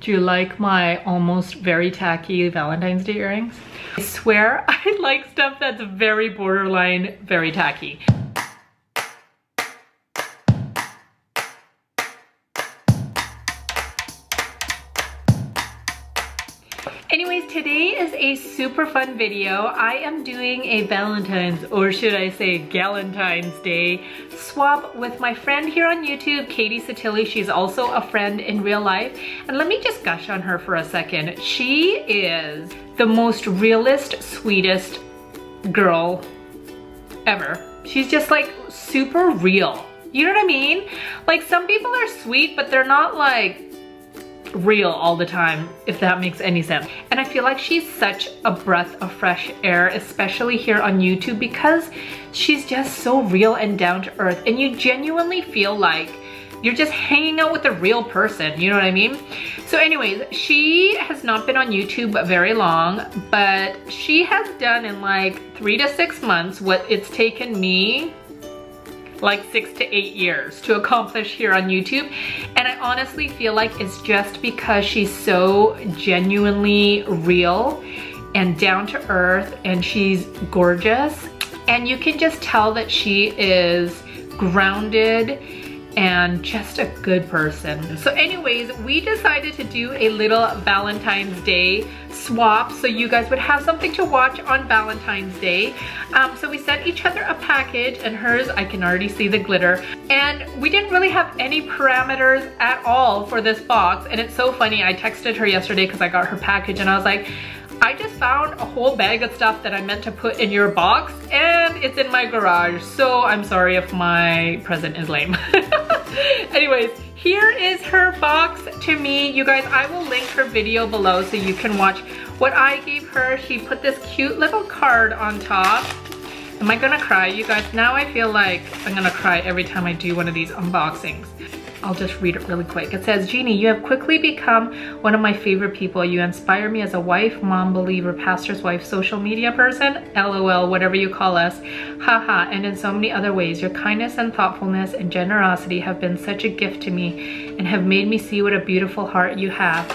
Do you like my almost very tacky Valentine's Day earrings? I swear I like stuff that's very borderline, very tacky. Anyways, today is a super fun video. I am doing a Valentine's, or should I say Galentine's Day swap with my friend here on YouTube, Katie SOTTILE. She's also a friend in real life. And let me just gush on her for a second. She is the most realist, sweetest girl ever. She's just like super real. You know what I mean? Like some people are sweet, but they're not like real all the time, if that makes any sense. And I feel like she's such a breath of fresh air, especially here on YouTube, because she's just so real and down to earth, and you genuinely feel like you're just hanging out with a real person, you know what I mean? So anyways, she has not been on YouTube very long, but she has done in like 3 to 6 months what it's taken me like 6 to 8 years to accomplish here on YouTube. And I honestly feel like it's just because she's so genuinely real and down to earth, and she's gorgeous, and you can just tell that she is grounded and just a good person. So anyways, we decided to do a little Valentine's Day swap so you guys would have something to watch on Valentine's Day. So we sent each other a package, and hers, I can already see the glitter. And we didn't really have any parameters at all for this box. And it's so funny, I texted her yesterday because I got her package, and I was like, I just found a whole bag of stuff that I meant to put in your box, and it's in my garage, so I'm sorry if my present is lame. Anyways, here is her box to me. You guys, I will link her video below so you can watch what I gave her. She put this cute little card on top. Am I gonna cry, you guys? Now I feel like I'm gonna cry every time I do one of these unboxings. I'll just read it really quick. It says, Jeannie, you have quickly become one of my favorite people. You inspire me as a wife, mom, believer, pastor's wife, social media person, LOL, whatever you call us, haha, and in so many other ways. Your kindness and thoughtfulness and generosity have been such a gift to me and have made me see what a beautiful heart you have.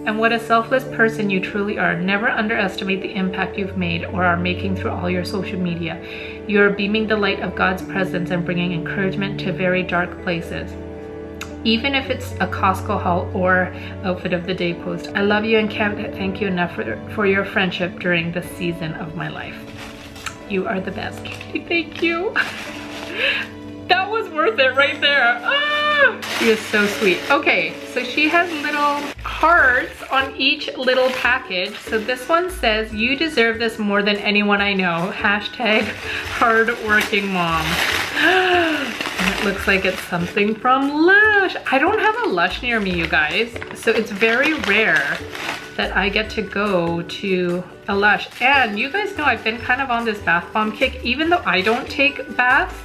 And what a selfless person you truly are. Never underestimate the impact you've made or are making through all your social media. You are beaming the light of God's presence and bringing encouragement to very dark places. Even if it's a Costco haul or outfit of the day post. I love you and can't thank you enough for your friendship during this season of my life. You are the best, Katie. Thank you. That was worth it right there. She is so sweet. Okay, so she has little hearts on each little package. So this one says, you deserve this more than anyone I know. Hashtag hardworking mom. And it looks like it's something from Lush. I don't have a Lush near me, you guys. So it's very rare that I get to go to a Lush. And you guys know I've been kind of on this bath bomb kick, even though I don't take baths.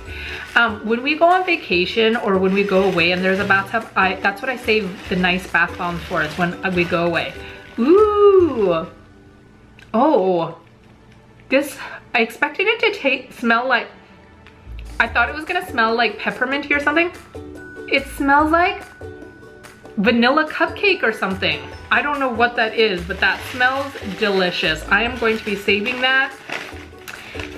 When we go on vacation or when we go away and there's a bathtub, that's what I save the nice bath bombs for, is when we go away. Ooh. Oh. This, I expected it to smell like, I thought it was gonna smell like peppermint or something. It smells like vanilla cupcake or something. I don't know what that is, but that smells delicious. I am going to be saving that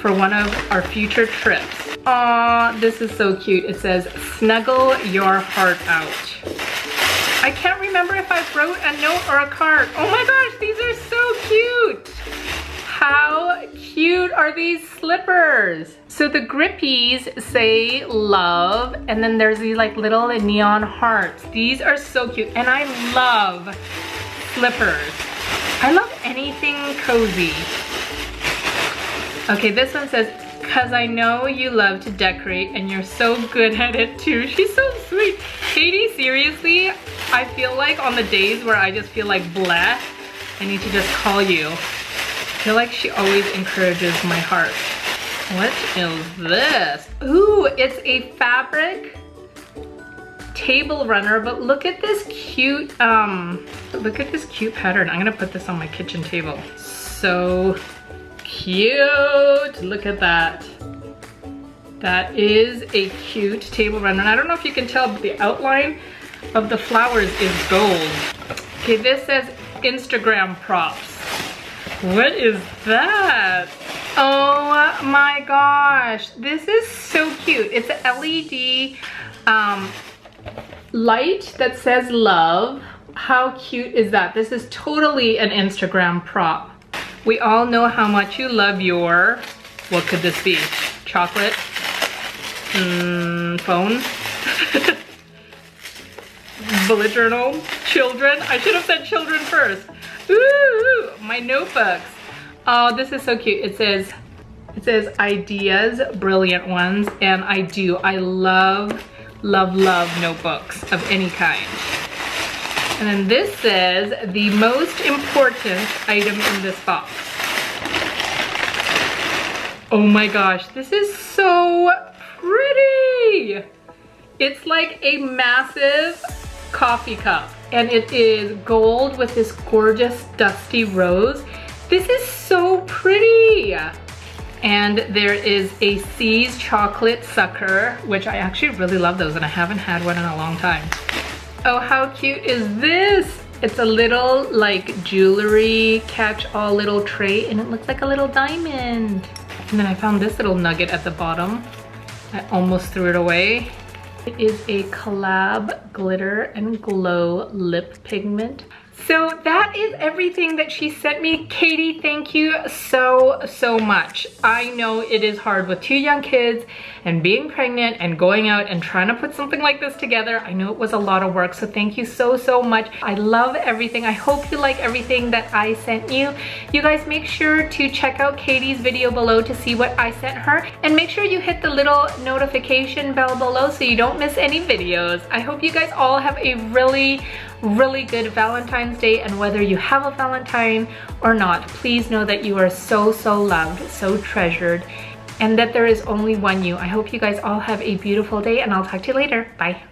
for one of our future trips. Aw, this is so cute. It says, snuggle your heart out. I can't remember if I wrote a note or a card. Oh my gosh, these are so cute. How cute are these slippers? So the grippies say love, and then there's these like little neon hearts. These are so cute, and I love slippers. I love anything cozy. Okay, this one says, cause I know you love to decorate and you're so good at it too. She's so sweet. Katie, seriously, I feel like on the days where I just feel like bleh, I need to just call you. I feel like she always encourages my heart. What is this? Ooh, it's a fabric table runner, but look at this cute, pattern. I'm gonna put this on my kitchen table. So cute, look at that. That is a cute table runner. And I don't know if you can tell, but the outline of the flowers is gold. Okay, this says Instagram props. What is that? Oh my gosh, this is so cute. It's an LED light that says love. How cute is that? This is totally an Instagram prop. We all know how much you love your, what could this be? Chocolate? Phone? Bullet journal? Children? I should have said children first. Ooh, my notebooks. Oh, this is so cute. It says ideas, brilliant ones, and I love notebooks of any kind. And then this says the most important item in this box. Oh my gosh, this is so pretty. It's like a massive coffee cup, and it is gold with this gorgeous dusty rose. This is so pretty. And there is a C's chocolate sucker, which I actually really love those, and I haven't had one in a long time. Oh, how cute is this? It's a little like jewelry catch-all little tray, and it looks like a little diamond. And then I found this little nugget at the bottom. I almost threw it away. It is a collab glitter and glow lip pigment. So that is everything that she sent me. Katie, thank you so much. I know it is hard with 2 young kids and being pregnant and going out and trying to put something like this together. I know it was a lot of work, so thank you so much. I love everything. I hope you like everything that I sent you. You guys make sure to check out Katie's video below to see what I sent her, and make sure you hit the little notification bell below so you don't miss any videos. I hope you guys all have a really good Valentine's Day, and whether you have a Valentine or not, please know that you are so loved, so treasured, and that there is only one you. I hope you guys all have a beautiful day, and I'll talk to you later. Bye.